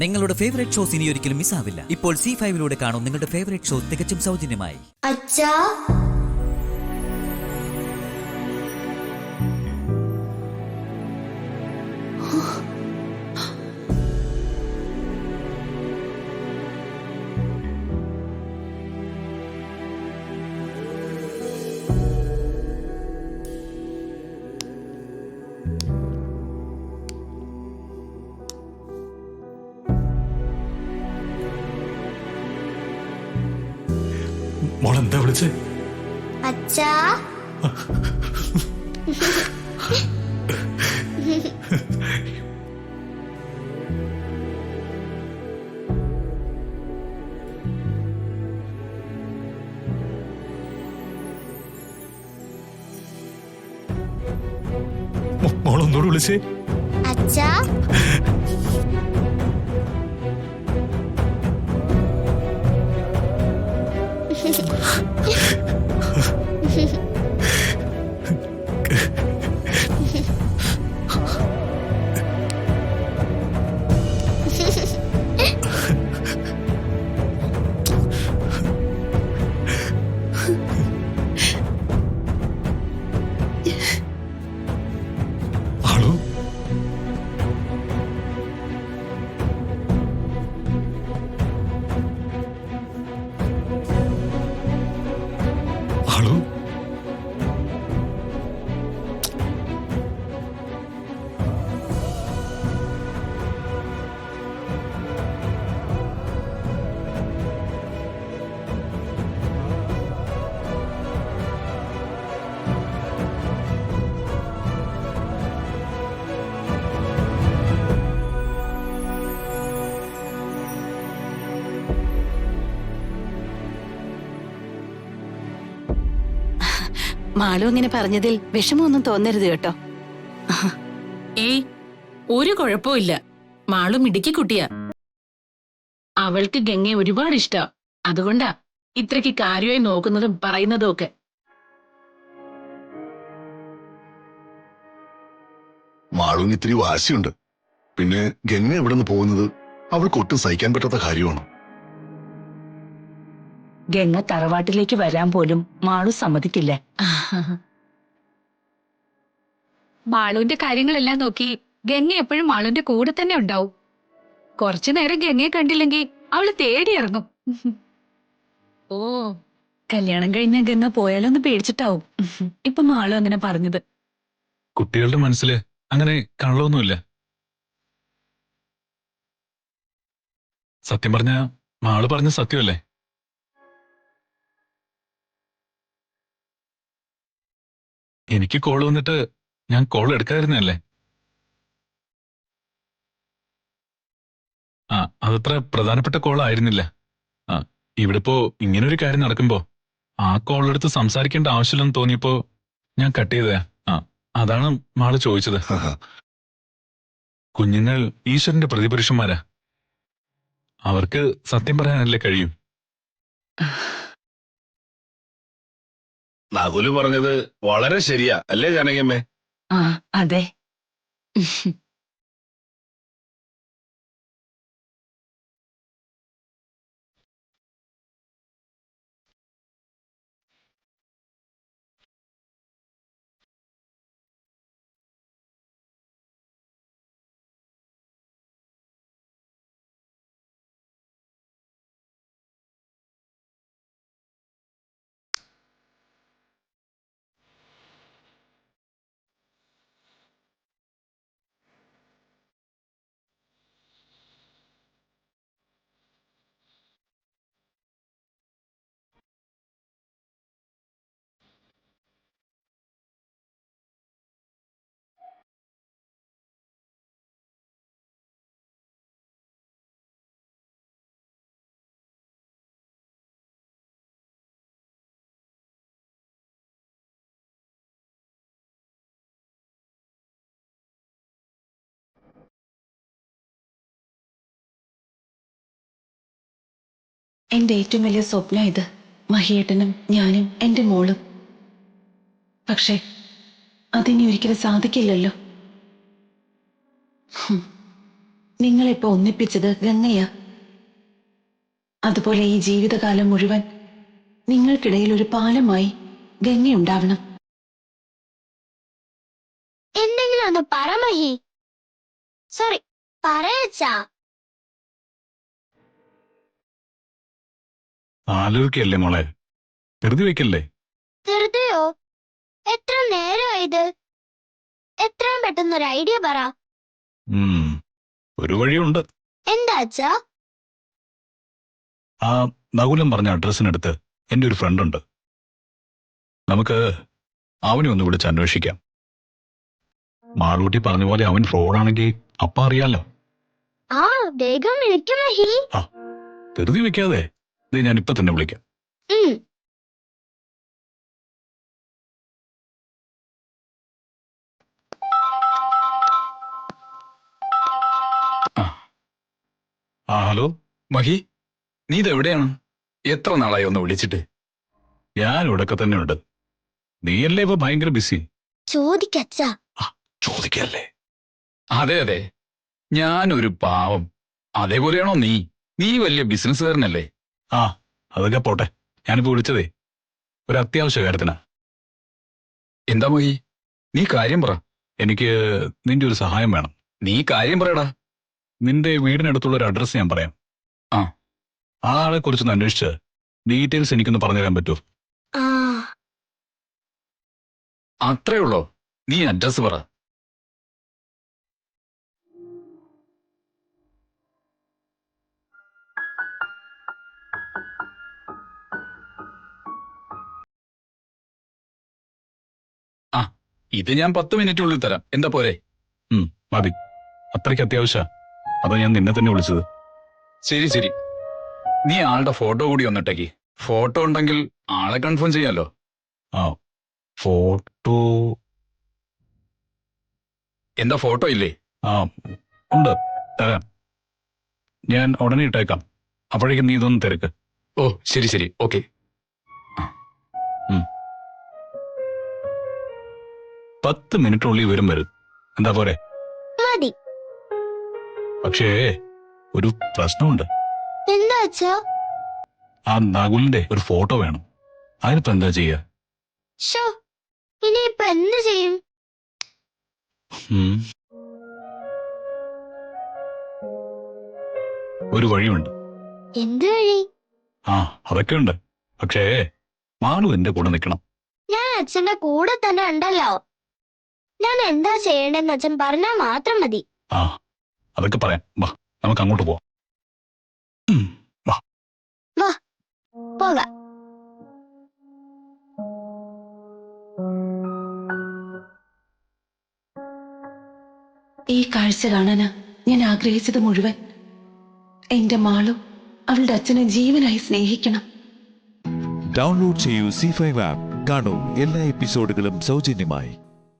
നിങ്ങളുടെ favourite shows ഇനി ഒരിക്കലും മിസ്സാവില്ല. ഇപ്പോൾ C5 കാണും നിങ്ങളുടെ ഫേവറേറ്റ് ഷോ തികച്ചും സൗജന്യമായി. അച്ഛാ, മോളെന്താ വിളിച്ചേ? അച്ഛാ, മോളൊന്നോട് വിളിച്ചേ. അച്ഛാ, ആളു ആളു മാളു ഇങ്ങനെ പറഞ്ഞതിൽ വിഷമമൊന്നും തോന്നരുത് കേട്ടോ. ഏയ്, ഒരു കുഴപ്പമില്ല. മാളു മിടുക്കി കുട്ടിയാ. അവൾക്ക് ഗംഗയെ ഒരുപാട് ഇഷ്ടാ. അതുകൊണ്ടാ ഇത്രയ്ക്ക് കാര്യമായി നോക്കുന്നതും പറയുന്നതും ഒക്കെ. മാളുവിന് ഇത്തിരി വാശിയുണ്ട്. പിന്നെ ഗംഗ എവിടെ നിന്ന് പോകുന്നത് അവൾക്ക് ഒട്ടും സഹിക്കാൻ പറ്റാത്ത കാര്യമാണ്. ഗംഗ തറവാട്ടിലേക്ക് വരാൻ പോലും മാളു സമ്മതിക്കില്ല. മാളുവിന്റെ കാര്യങ്ങളെല്ലാം നോക്കി ഗംഗ എപ്പോഴും മാളുവിന്റെ കൂടെ തന്നെ ഉണ്ടാവും. കുറച്ചു നേരം ഗംഗയെ കണ്ടില്ലെങ്കിൽ അവള് തേടിയിറങ്ങും. ഓ, കല്യാണം കഴിഞ്ഞ ഗംഗ പോയാലൊന്ന് പേടിച്ചിട്ടാവും ഇപ്പൊ മാളു അങ്ങനെ പറഞ്ഞത്. കുട്ടികളുടെ മനസ്സില് അങ്ങനെ കള്ളൊന്നുമില്ല. സത്യം പറഞ്ഞ മാള് പറഞ്ഞ സത്യമല്ലേ? എനിക്ക് കോൾ വന്നിട്ട് ഞാൻ കോൾ എടുക്കാതിരുന്നല്ലേ? അതത്ര പ്രധാനപ്പെട്ട കോൾ ആയിരുന്നില്ല. ഇവിടെ ഇപ്പോ ഇങ്ങനൊരു കാര്യം നടക്കുമ്പോ ആ കോൾ എടുത്ത് സംസാരിക്കേണ്ട ആവശ്യമില്ലെന്ന് തോന്നിയപ്പോ ഞാൻ കട്ട് ചെയ്തതാ. അതാണ് മാള് ചോദിച്ചത്. കുഞ്ഞുങ്ങൾ ഈശ്വരന്റെ പ്രതിപുരുഷന്മാരാ. അവർക്ക് സത്യം പറയാനല്ലേ കഴിയും. നകുല് പറഞ്ഞത് വളരെ ശരിയാ, അല്ലേ ജാനകിയമ്മേ? ആ, അതെ. എന്റെ ഏറ്റവും വലിയ സ്വപ്നം ഇത്. മഹിയേട്ടനും ഞാനും എന്റെ മോളും. പക്ഷേ അതിനി ഒരിക്കലും സാധിക്കില്ലല്ലോ. നിങ്ങളിപ്പോ ഒന്നിപ്പിച്ചത് ഗംഗയാ. അതുപോലെ ഈ ജീവിതകാലം മുഴുവൻ നിങ്ങൾക്കിടയിൽ ഒരു പാലമായി ഗംഗയുണ്ടാവണം. എന്തെങ്കിലും ഒന്ന് പറ മഹി. സോറി, പറയച്ചാ. ആലോചിക്കല്ലേ മോളെ, ധൃതി വെക്കല്ലേ. ധൃതിയോ? എത്ര നേരമായത്? എത്രയും പെട്ടെന്നൊരു ഐഡിയ പറ. ഒരു വഴിയുണ്ട്. എന്താ അച്ഛാ? ആ നകുലം പറഞ്ഞ അഡ്രസ്സിനടുത്ത് എന്റെ ഒരു ഫ്രണ്ട് ഉണ്ട്. നമുക്ക് അവനെ ഒന്ന് വിളിച്ച് അന്വേഷിക്കാം. മാളൂട്ടി പറഞ്ഞ പോലെ അവൻ ഫ്രോഡാണെങ്കിൽ അപ്പ അറിയാലോ. ആ, വേഗം വിളിക്കും മഹി. ധൃതി വെക്കാതെ, ഇത് ഞാൻ ഇപ്പൊ തന്നെ വിളിക്കാം. ഹലോ മഹി, നീ ഇതെവിടെയാണ്? എത്ര നാളായി ഒന്ന് വിളിച്ചിട്ട്? ഞാൻ ഇവിടൊക്കെ തന്നെ ഉണ്ട്. നീയല്ലേ ഇപ്പൊ ഭയങ്കര ബിസി. ചോദിക്കച്ചാ. ചോദിക്കല്ലേ? അതെ അതെ, ഞാനൊരു പാവം. അതേപോലെയാണോ നീ? നീ വലിയ ബിസിനസ്സുകാരനല്ലേ? അതൊക്കെ പോട്ടെ. ഞാനിപ്പോ വിളിച്ചതേ ഒരു അത്യാവശ്യ കാര്യത്തിനാ. എന്താ മഹി, നീ കാര്യം പറ. എനിക്ക് നിന്റെ ഒരു സഹായം വേണം. നീ കാര്യം പറയടാ. നിന്റെ വീടിനടുത്തുള്ള ഒരു അഡ്രസ് ഞാൻ പറയാം. ആ ആളെ കുറിച്ചൊന്ന് അന്വേഷിച്ച് ഡീറ്റെയിൽസ് എനിക്കൊന്ന് പറഞ്ഞുതരാൻ പറ്റുമോ? അത്രേ ഉള്ളോ? നീ അഡ്രസ് പറ. ഇത് ഞാൻ 10 മിനിറ്റിനുള്ളിൽ തരാം. എന്താ പോരെ? മതി. അത്രയ്ക്ക് അത്യാവശ്യ. അതാ ഞാൻ നിന്നെ തന്നെ വിളിച്ചത്. ശരി ശരി, നീ ആളുടെ ഫോട്ടോ കൂടി ഒന്നിട്ടേക്ക്. ഫോട്ടോ ഉണ്ടെങ്കിൽ ആളെ കൺഫേം ചെയ്യാലോ. ഫോട്ടോ എന്താ, ഫോട്ടോ ഇല്ലേ? ഉണ്ട്, തരാം. ഞാൻ ഉടനെ ഇട്ടേക്കാം. അപ്പോഴേക്കും നീ ഇതൊന്ന് തിരക്ക്. ഓ ശരി ശരി, ഓക്കെ. 10 മിനിറ്റിനുള്ളിൽ വരും. എന്താ പോരെ? മതി. പക്ഷേ ഒരു പ്രശ്നമുണ്ട്. എന്താ അച്ഛാ? ആ നകുലിന്റെ ഒരു ഫോട്ടോ വേണം. അതിനിപ്പോ എന്താ ചെയ്യാ? ഇനിയിപ്പൊ എന്ത് ചെയ്യും? ഒരു വഴിയുണ്ട്. എന്ത് വഴി? അതൊക്കെ ഉണ്ട്. പക്ഷേ മാളു എന്റെ കൂടെ നിൽക്കണം. ഞാൻ അച്ഛന്റെ കൂടെ തന്നെ ഉണ്ടല്ലോ. ഞാൻ എന്താ ചെയ്യണ്ടെന്ന് അച്ഛൻ പറഞ്ഞാ മാത്രം മതി. അതൊക്കെ പറയാം. വാ, നമുക്ക് അങ്ങോട്ട് പോവാം. വാ പോകാം. ഈ കാഴ്ച കാണാനാ ഞാൻ ആഗ്രഹിച്ചത് മുഴുവൻ. എന്റെ മാളു അവളുടെ അച്ഛനെ ജീവനായി സ്നേഹിക്കണം. ഡൗൺലോഡ് ചെയ്യൂ C5 ആപ്പ്. കാണൂ എല്ലാ എപ്പിസോഡുകളും സൗജന്യമായി.